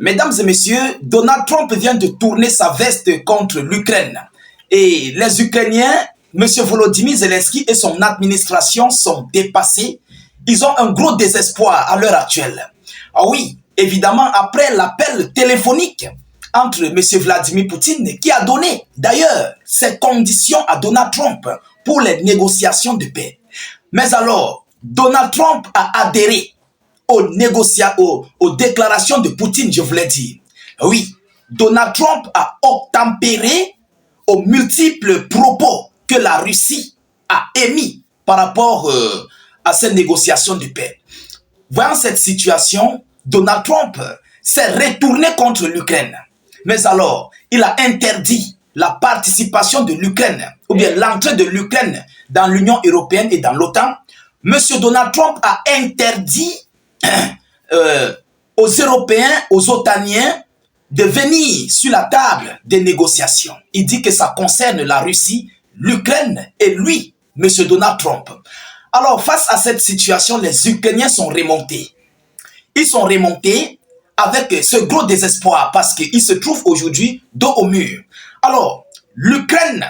Mesdames et messieurs, Donald Trump vient de tourner sa veste contre l'Ukraine. Et les Ukrainiens, M. Volodymyr Zelensky et son administration sont dépassés. Ils ont un gros désespoir à l'heure actuelle. Ah oui, évidemment, après l'appel téléphonique entre M. Vladimir Poutine, qui a donné d'ailleurs ses conditions à Donald Trump pour les négociations de paix. Mais alors, Donald Trump a adhéré aux déclarations de Poutine, je voulais dire. Oui, Donald Trump a obtempéré aux multiples propos que la Russie a émis par rapport à ces négociations de paix. Voyant cette situation, Donald Trump s'est retourné contre l'Ukraine. Mais alors, il a interdit la participation de l'Ukraine, ou bien l'entrée de l'Ukraine dans l'Union européenne et dans l'OTAN. Monsieur Donald Trump a interdit aux Européens, aux Otaniens, de venir sur la table des négociations. Il dit que ça concerne la Russie, l'Ukraine et lui, M. Donald Trump. Alors, face à cette situation, les Ukrainiens sont remontés. Ils sont remontés avec ce gros désespoir parce qu'ils se trouvent aujourd'hui dos au mur. Alors, l'Ukraine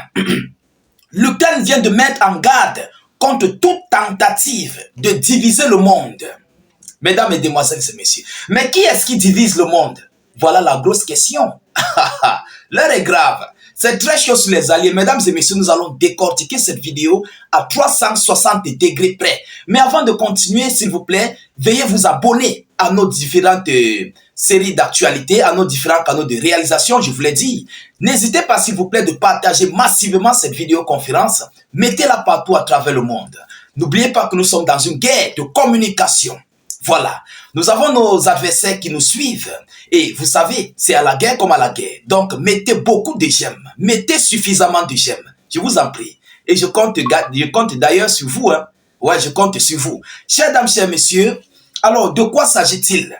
vient de mettre en garde contre toute tentative de diviser le monde. Mesdames et demoiselles et messieurs, mais qui est-ce qui divise le monde? Voilà la grosse question. L'heure est grave. C'est très chaud sur les alliés. Mesdames et messieurs, nous allons décortiquer cette vidéo à 360 degrés près. Mais avant de continuer, s'il vous plaît, veuillez vous abonner à nos différentes séries d'actualités, à nos différents canaux de réalisation, je vous l'ai dit. N'hésitez pas, s'il vous plaît, de partager massivement cette vidéoconférence. Mettez-la partout à travers le monde. N'oubliez pas que nous sommes dans une guerre de communication. Voilà, nous avons nos adversaires qui nous suivent et vous savez, c'est à la guerre comme à la guerre. Donc, mettez beaucoup de j'aime, mettez suffisamment de j'aime, je vous en prie. Et je compte d'ailleurs sur vous, hein. Ouais, je compte sur vous. Chers dames, chers messieurs, alors de quoi s'agit-il?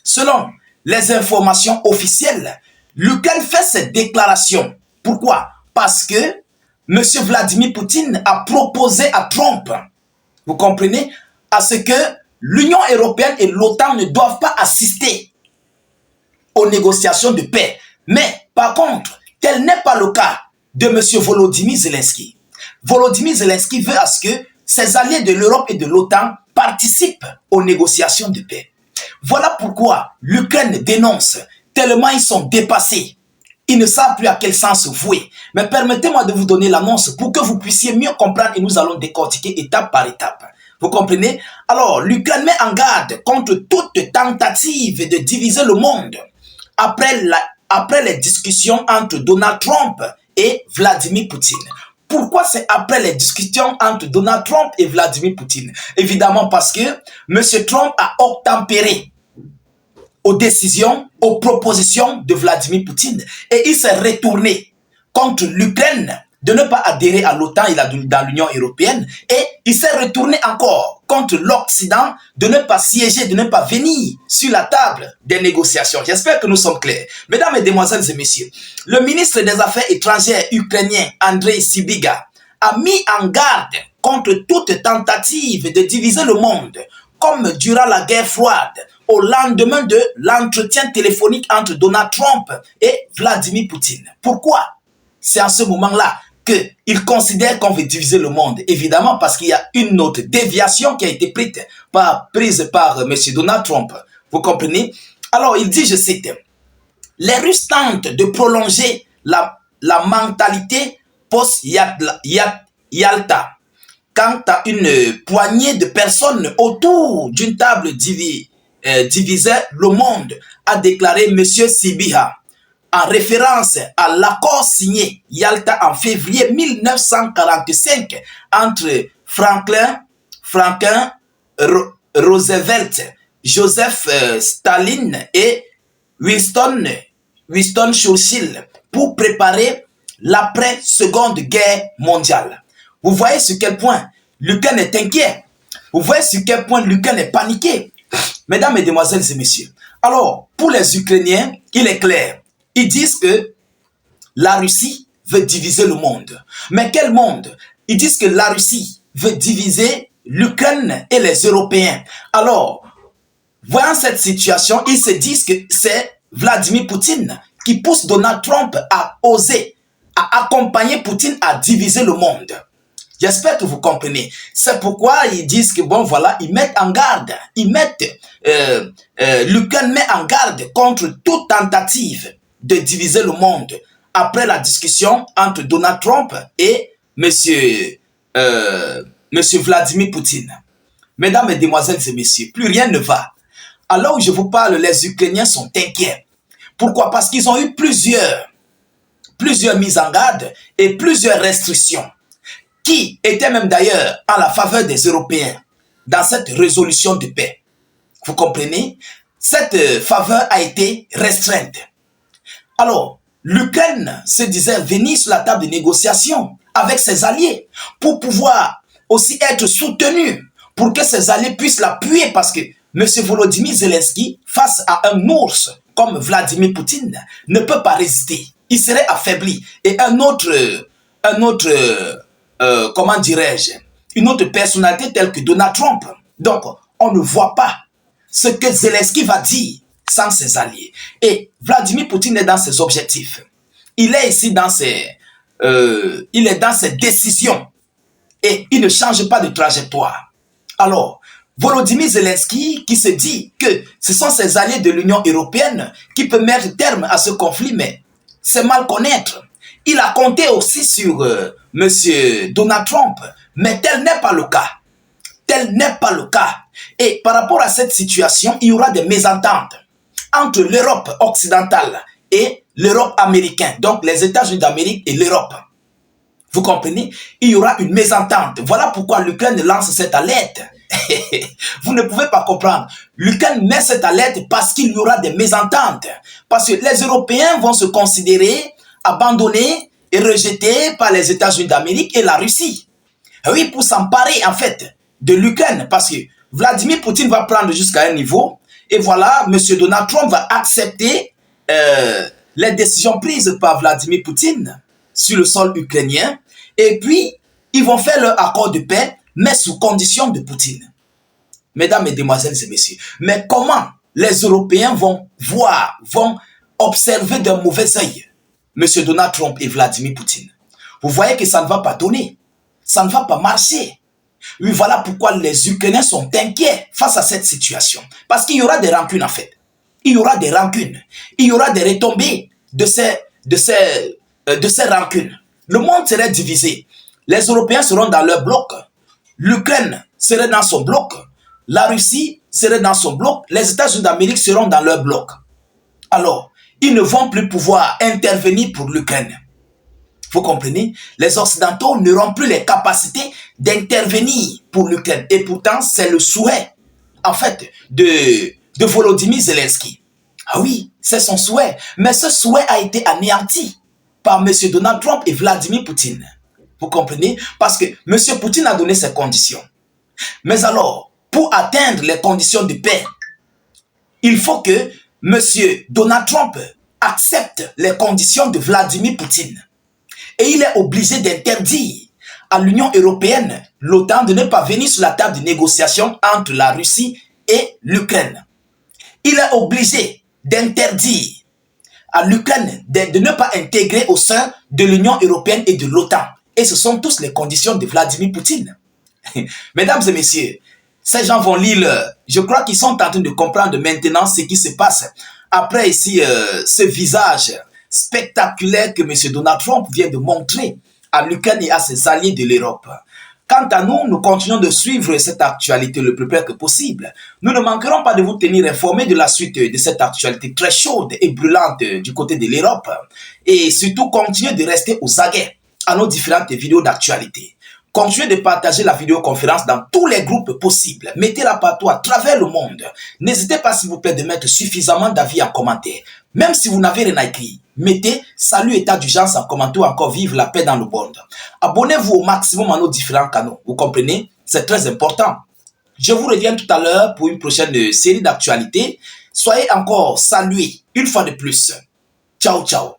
Selon les informations officielles, l'Ukraine fait cette déclaration. Pourquoi? Parce que M. Vladimir Poutine a proposé à Trump, vous comprenez, à ce que l'Union européenne et l'OTAN ne doivent pas assister aux négociations de paix. Mais par contre, tel n'est pas le cas de M. Volodymyr Zelensky. Volodymyr Zelensky veut à ce que ses alliés de l'Europe et de l'OTAN participent aux négociations de paix. Voilà pourquoi l'Ukraine dénonce, tellement ils sont dépassés. Ils ne savent plus à quel sens se vouer. Mais permettez-moi de vous donner l'annonce pour que vous puissiez mieux comprendre et nous allons décortiquer étape par étape. Vous comprenez? Alors, l'Ukraine met en garde contre toute tentative de diviser le monde après les discussions entre Donald Trump et Vladimir Poutine. Pourquoi c'est après les discussions entre Donald Trump et Vladimir Poutine? Évidemment parce que M. Trump a obtempéré aux décisions, aux propositions de Vladimir Poutine et il s'est retourné contre l'Ukraine de ne pas adhérer à l'OTAN et dans l'Union européenne. Et il s'est retourné encore contre l'Occident de ne pas siéger, de ne pas venir sur la table des négociations. J'espère que nous sommes clairs. Mesdames et demoiselles et messieurs, le ministre des Affaires étrangères ukrainien, Andrei Sybiga, a mis en garde contre toute tentative de diviser le monde, comme durant la guerre froide, au lendemain de l'entretien téléphonique entre Donald Trump et Vladimir Poutine. Pourquoi? C'est en ce moment-là qu'il considère qu'on veut diviser le monde. Évidemment, parce qu'il y a une autre déviation qui a été prise par M. Donald Trump. Vous comprenez? Alors, il dit, je cite, « Les Russes tentent de prolonger la mentalité post-Yalta quant à une poignée de personnes autour d'une table divisée le monde, a déclaré M. Sybiha. En référence à l'accord signé Yalta en février 1945 entre Franklin Roosevelt, Joseph Staline et Winston Churchill pour préparer l'après-seconde guerre mondiale. Vous voyez sur quel point l'Ukraine est inquiet. Vous voyez sur quel point l'Ukraine est paniquée. Mesdames et demoiselles et messieurs, alors pour les Ukrainiens, il est clair. Ils disent que la Russie veut diviser le monde. Mais quel monde? Ils disent que la Russie veut diviser l'Ukraine et les Européens. Alors, Voyant cette situation, ils se disent que c'est Vladimir Poutine qui pousse Donald Trump à oser, à accompagner Poutine à diviser le monde. J'espère que vous comprenez. C'est pourquoi ils disent que bon voilà, ils mettent en garde, l'Ukraine met en garde contre toute tentative de diviser le monde après la discussion entre Donald Trump et monsieur Vladimir Poutine. Mesdames, Mesdemoiselles et Messieurs, plus rien ne va. Alors où je vous parle, les Ukrainiens sont inquiets. Pourquoi? Parce qu'ils ont eu plusieurs mises en garde et plusieurs restrictions qui étaient même d'ailleurs à la faveur des Européens dans cette résolution de paix. Vous comprenez? Cette faveur a été restreinte. Alors, l'Ukraine se disait venir sur la table de négociation avec ses alliés pour pouvoir aussi être soutenu, pour que ses alliés puissent l'appuyer parce que M. Volodymyr Zelensky, face à un ours comme Vladimir Poutine, ne peut pas résister. Il serait affaibli. Et comment dirais-je, une autre personnalité telle que Donald Trump. Donc, on ne voit pas ce que Zelensky va dire sans ses alliés. Et Vladimir Poutine est dans ses objectifs. Il est ici dans ses décisions. Et il ne change pas de trajectoire. Alors, Volodymyr Zelensky qui se dit que ce sont ses alliés de l'Union européenne qui peuvent mettre terme à ce conflit, mais c'est mal connaître. Il a compté aussi sur M. Donald Trump, mais tel n'est pas le cas. Tel n'est pas le cas. Et par rapport à cette situation, il y aura des mésententes entre l'Europe occidentale et l'Europe américaine, donc les États-Unis d'Amérique et l'Europe. Vous comprenez? Il y aura une mésentente. Voilà pourquoi l'Ukraine lance cette alerte. Vous ne pouvez pas comprendre. L'Ukraine met cette alerte parce qu'il y aura des mésententes. Parce que les Européens vont se considérer abandonnés et rejetés par les États-Unis d'Amérique et la Russie. Oui, pour s'emparer en fait de l'Ukraine. Parce que Vladimir Poutine va prendre jusqu'à un niveau. Et voilà, M. Donald Trump va accepter les décisions prises par Vladimir Poutine sur le sol ukrainien. Et puis, ils vont faire leur accord de paix, mais sous condition de Poutine. Mesdames, Mesdemoiselles et Messieurs, mais comment les Européens vont voir, vont observer d'un mauvais œil M. Donald Trump et Vladimir Poutine? Vous voyez que ça ne va pas donner. Ça ne va pas marcher. Oui, voilà pourquoi les Ukrainiens sont inquiets face à cette situation. Parce qu'il y aura des rancunes en fait. Il y aura des rancunes. Il y aura des retombées de ces rancunes. Le monde serait divisé. Les Européens seront dans leur bloc. L'Ukraine serait dans son bloc. La Russie serait dans son bloc. Les États-Unis d'Amérique seront dans leur bloc. Alors, ils ne vont plus pouvoir intervenir pour l'Ukraine. Vous comprenez? Les Occidentaux n'auront plus les capacités d'intervenir pour l'Ukraine. Et pourtant, c'est le souhait, en fait, de Volodymyr Zelensky. Ah oui, c'est son souhait. Mais ce souhait a été anéanti par M. Donald Trump et Vladimir Poutine. Vous comprenez? Parce que M. Poutine a donné ses conditions. Mais alors, pour atteindre les conditions de paix, il faut que M. Donald Trump accepte les conditions de Vladimir Poutine. Et il est obligé d'interdire à l'Union européenne, l'OTAN, de ne pas venir sur la table de négociation entre la Russie et l'Ukraine. Il est obligé d'interdire à l'Ukraine de ne pas intégrer au sein de l'Union européenne et de l'OTAN. Et ce sont tous les conditions de Vladimir Poutine. Mesdames et messieurs, ces gens vont lire, je crois qu'ils sont en train de comprendre maintenant ce qui se passe. Après ici, ce visage spectaculaire que M. Donald Trump vient de montrer à l'Ukraine et à ses alliés de l'Europe. Quant à nous, nous continuons de suivre cette actualité le plus près que possible. Nous ne manquerons pas de vous tenir informés de la suite de cette actualité très chaude et brûlante du côté de l'Europe. Et surtout, continuez de rester aux aguets à nos différentes vidéos d'actualité. Continuez de partager la vidéoconférence dans tous les groupes possibles. Mettez-la partout à travers le monde. N'hésitez pas, s'il vous plaît, de mettre suffisamment d'avis en commentaire. Même si vous n'avez rien à écrire, mettez salut état d'urgence en commentaire ou encore vive la paix dans le monde. Abonnez-vous au maximum à nos différents canaux. Vous comprenez? C'est très important. Je vous reviens tout à l'heure pour une prochaine série d'actualités. Soyez encore salués une fois de plus. Ciao, ciao.